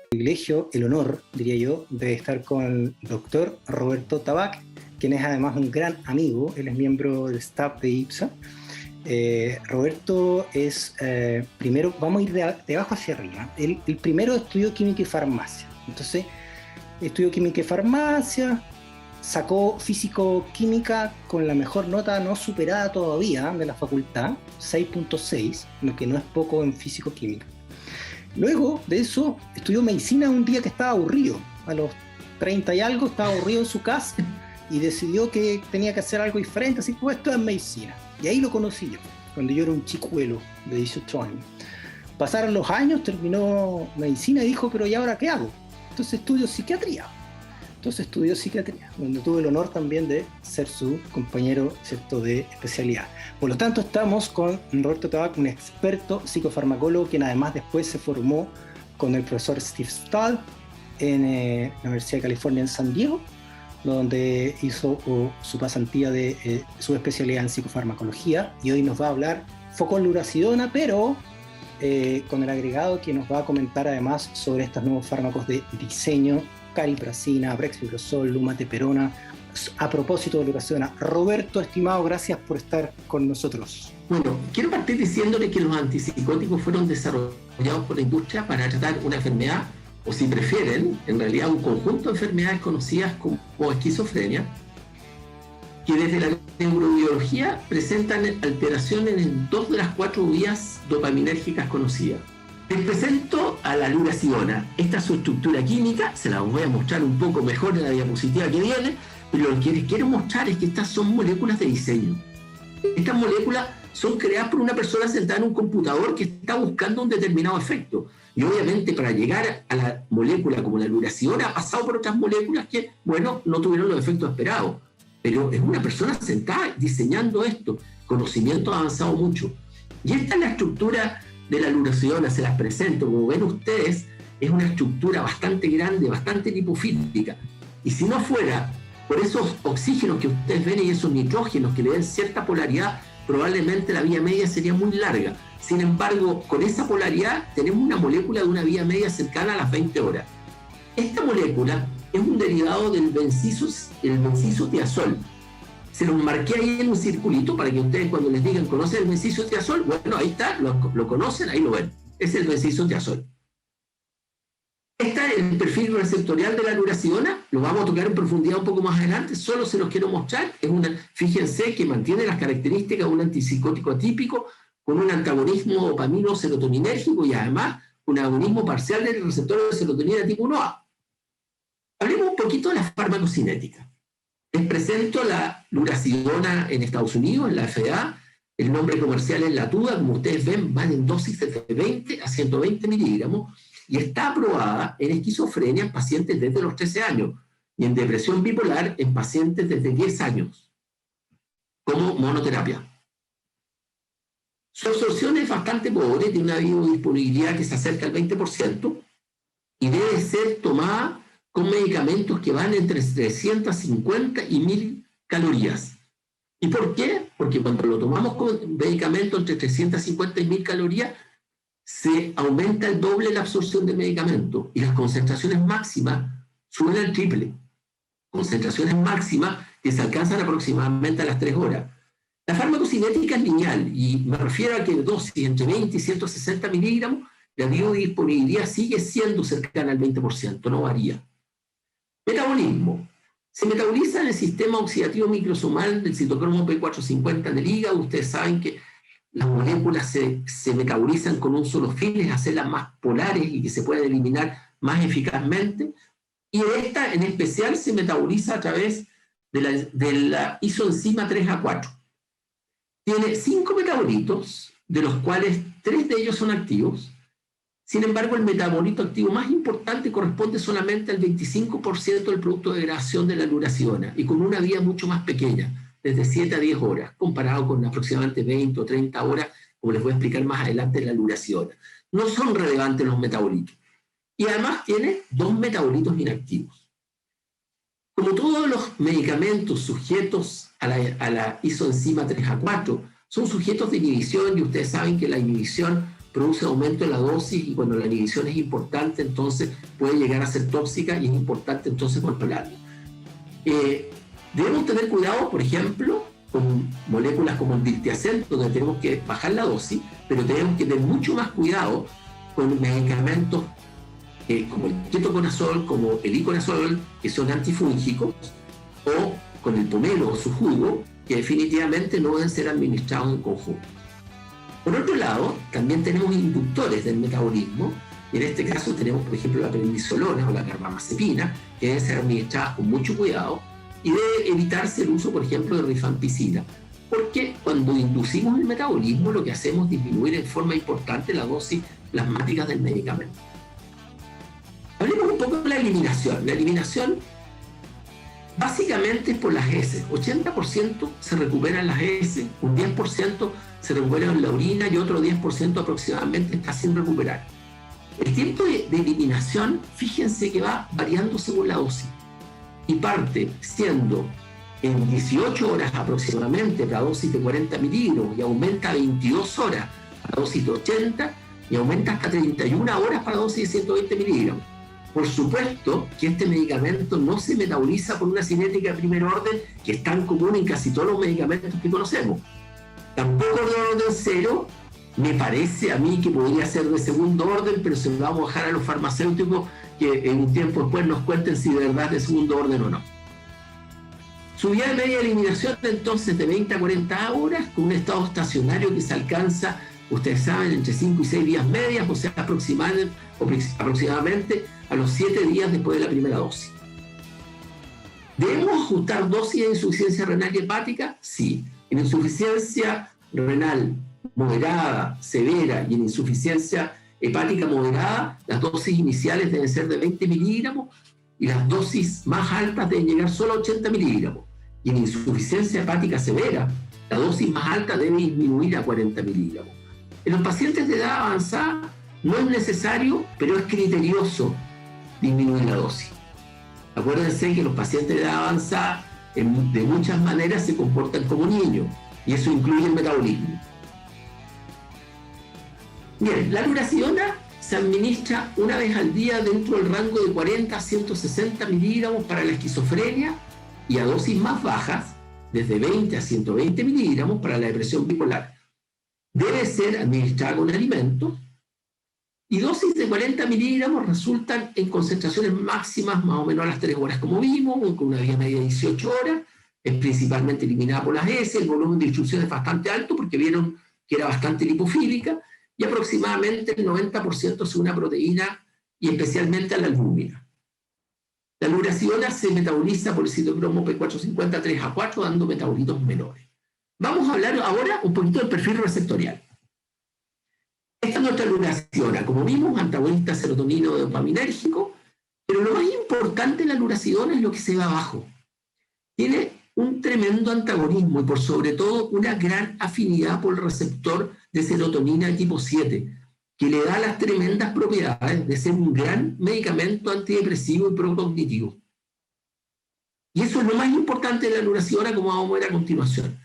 Privilegio, el honor, diría yo, de estar con el doctor Roberto Tabac, quien es además un gran amigo. Él es miembro del staff de IPSA. Roberto es, primero, vamos a ir de abajo hacia arriba. El primero estudió química y farmacia. Entonces, estudió química y farmacia, sacó físico-química con la mejor nota no superada todavía de la facultad, 6.6, lo que no es poco en físico-química. Luego de eso, estudió medicina un día que estaba aburrido. A los 30 y algo estaba aburrido en su casa y decidió que tenía que hacer algo diferente, así que pues estudió en medicina. Y ahí lo conocí yo, cuando yo era un chicuelo de 18 años. Pasaron los años, terminó medicina y dijo, pero ¿y ahora qué hago? Entonces estudió psiquiatría. Donde tuve el honor también de ser su compañero, ¿cierto?, de especialidad. Por lo tanto, estamos con Roberto Tabac, un experto psicofarmacólogo, quien además después se formó con el profesor Steve Stahl en la Universidad de California en San Diego, donde hizo su pasantía de su especialidad en psicofarmacología, y hoy nos va a hablar foco en luracidona, pero con el agregado que nos va a comentar además sobre estos nuevos fármacos de diseño, cariprazina, brexpiprazol, lumateperona, a propósito de luracidona. Roberto, estimado, gracias por estar con nosotros. Bueno, quiero partir diciéndole que los antipsicóticos fueron desarrollados por la industria para tratar una enfermedad, o si prefieren, en realidad un conjunto de enfermedades conocidas como esquizofrenia, que desde la neurobiología presentan alteraciones en 2 de las 4 vías dopaminérgicas conocidas. Les presento a la luracidona. Esta es su estructura química, se la voy a mostrar un poco mejor en la diapositiva que viene, pero lo que les quiero mostrar es que estas son moléculas de diseño. Estas moléculas son creadas por una persona sentada en un computador que está buscando un determinado efecto. Y obviamente para llegar a la molécula como la luracidona ha pasado por otras moléculas que, bueno, no tuvieron los efectos esperados. Pero es una persona sentada diseñando esto. Conocimiento ha avanzado mucho. Y esta es la estructura de la luracidona, se las presento. Como ven ustedes, es una estructura bastante grande, bastante lipofílica. Y si no fuera por esos oxígenos que ustedes ven y esos nitrógenos que le den cierta polaridad, probablemente la vía media sería muy larga. Sin embargo, con esa polaridad tenemos una molécula de una vía media cercana a las 20 horas. Esta molécula es un derivado del bencisotiazol. Se los marqué ahí en un circulito para que ustedes, cuando les digan, ¿conocen el bencisotiazol? Bueno, ahí está, lo conocen, ahí lo ven. Es el bencisotiazol. Este es el perfil receptorial de la luracidona, lo vamos a tocar en profundidad un poco más adelante, solo se los quiero mostrar. Fíjense que mantiene las características de un antipsicótico atípico con un antagonismo dopamino-serotoninérgico y además un agonismo parcial del receptor de serotonina tipo 1A. Hablemos un poquito de la farmacocinética. Les presento la luracidona en Estados Unidos, en la FDA. El nombre comercial es Latuda. Como ustedes ven, van en dosis de 20 a 120 miligramos y está aprobada en esquizofrenia en pacientes desde los 13 años y en depresión bipolar en pacientes desde 10 años como monoterapia. Su absorción es bastante pobre, tiene una biodisponibilidad que se acerca al 20% y debe ser tomada con medicamentos que van entre 350 y 1000 calorías. ¿Y por qué? Porque cuando lo tomamos con medicamentos entre 350 y 1000 calorías, se aumenta el doble la absorción del medicamento y las concentraciones máximas suben al triple. Concentraciones máximas que se alcanzan aproximadamente a las 3 horas. La farmacocinética es lineal y me refiero a que en dosis entre 20 y 160 miligramos, la biodisponibilidad sigue siendo cercana al 20%, no varía. Metabolismo. Se metaboliza en el sistema oxidativo microsomal del citocromo P450 en el hígado. Ustedes saben que las moléculas se metabolizan con un solo fin, es hacerlas más polares y que se puedan eliminar más eficazmente. Y esta en especial se metaboliza a través de la isoenzima 3A4. Tiene 5 metabolitos, de los cuales 3 de ellos son activos. Sin embargo, el metabolito activo más importante corresponde solamente al 25% del producto de degradación de la luracidona y con una vida mucho más pequeña, desde 7 a 10 horas, comparado con aproximadamente 20 o 30 horas, como les voy a explicar más adelante, en la luracidona. No son relevantes los metabolitos. Y además tiene 2 metabolitos inactivos. Como todos los medicamentos sujetos a la isoenzima 3A4, son sujetos de inhibición y ustedes saben que la inhibición produce aumento de la dosis y cuando la inhibición es importante, entonces puede llegar a ser tóxica y es importante entonces controlarla. Debemos tener cuidado, por ejemplo, con moléculas como el diltiazem, donde tenemos que bajar la dosis, pero tenemos que tener mucho más cuidado con medicamentos como el ketoconazol, como el iconazol, que son antifúngicos, o con el pomelo o su jugo, que definitivamente no deben ser administrados en conjunto. Por otro lado, también tenemos inductores del metabolismo, y en este caso tenemos, por ejemplo, la prednisolona o la carbamazepina, que deben ser administradas con mucho cuidado, y debe evitarse el uso, por ejemplo, de rifampicina, porque cuando inducimos el metabolismo lo que hacemos es disminuir en forma importante la dosis plasmática del medicamento. Hablemos un poco de la eliminación. La eliminación básicamente es por las heces. 80% se recuperan las heces, un 10% se recupera en la orina y otro 10% aproximadamente está sin recuperar. El tiempo de eliminación, fíjense que va variando según la dosis y parte siendo en 18 horas aproximadamente la dosis de 40 miligramos y aumenta a 22 horas para la dosis de 80 y aumenta hasta 31 horas para la dosis de 120 miligramos. Por supuesto que este medicamento no se metaboliza por una cinética de primer orden, que es tan común en casi todos los medicamentos que conocemos. Tampoco de orden cero, me parece a mí que podría ser de segundo orden, pero se lo vamos a dejar a los farmacéuticos que en un tiempo después nos cuenten si de verdad es de segundo orden o no. Su vía de media eliminación entonces de 20 a 40 horas, con un estado estacionario que se alcanza, ustedes saben, entre 5 y 6 días medias, o sea, aproximadamente a los 7 días después de la primera dosis. ¿Debemos ajustar dosis de insuficiencia renal y hepática? Sí. En insuficiencia renal moderada, severa y en insuficiencia hepática moderada, las dosis iniciales deben ser de 20 miligramos y las dosis más altas deben llegar solo a 80 miligramos. Y en insuficiencia hepática severa, la dosis más alta debe disminuir a 40 miligramos. En los pacientes de edad avanzada no es necesario, pero es criterioso disminuir la dosis. Acuérdense que los pacientes de edad avanzada de muchas maneras se comportan como niños y eso incluye el metabolismo. Bien, la lurasidona se administra una vez al día dentro del rango de 40 a 160 miligramos para la esquizofrenia y a dosis más bajas, desde 20 a 120 miligramos para la depresión bipolar. Debe ser administrada con alimentos y dosis de 40 miligramos resultan en concentraciones máximas más o menos a las 3 horas como vimos, con una vía media de 18 horas, es principalmente eliminada por las heces, el volumen de distribución es bastante alto porque vieron que era bastante lipofílica y aproximadamente el 90% es una proteína y especialmente a la albúmina. La lurasidona se metaboliza por el citocromo P450 3A4 dando metabolitos menores. Vamos a hablar ahora un poquito del perfil receptorial. Esta es nuestra lurasidona, como vimos, antagonista serotonino dopaminérgico, pero lo más importante de la lurasidona es lo que se ve abajo. Tiene un tremendo antagonismo y por sobre todo una gran afinidad por el receptor de serotonina tipo 7, que le da las tremendas propiedades de ser un gran medicamento antidepresivo y procognitivo. Y eso es lo más importante de la lurasidona, como vamos a ver a continuación.